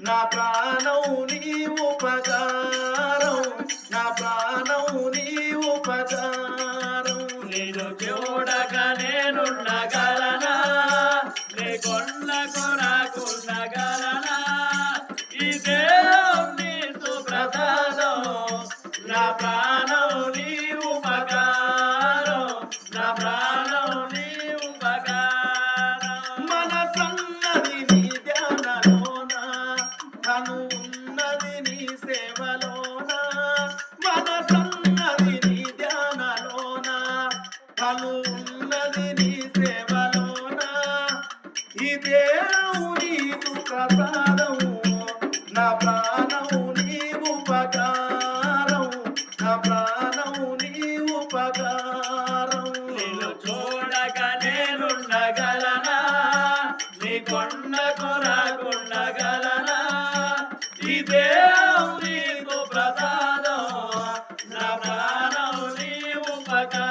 నా ప్రాణం నీ ఉపకారం, నా ప్రాణం నీ ఉపకారం. నిన్ను చూడక నేనుండగలనా, నీ కొండకు రాకుండగలనా? ఈ దేవుని సుప్రసాదం, నా ప్రాణం నీ ఉపకారం, నా ప్రాణం నీ ఉపకారం. మనసన్నది నీ ధ్యానలోన, తను ఉన్నది నీ సేవలోన. మనసన్నది నీ ధ్యానలోన, తను ఉన్నది నీ సేవలోన. ఈ దేవుని ప్రసాదం, నా ప్రాణం నీ ఉపకారం, నా ప్రాణం నీ ఉపకారం. నిన్ను చూడక నేనుండగలనా, నీ కొండకు రాకుండగలనా? ఈ దేవుని ప్రసాదం, నా ప్రాణం నీ ఉపకారం.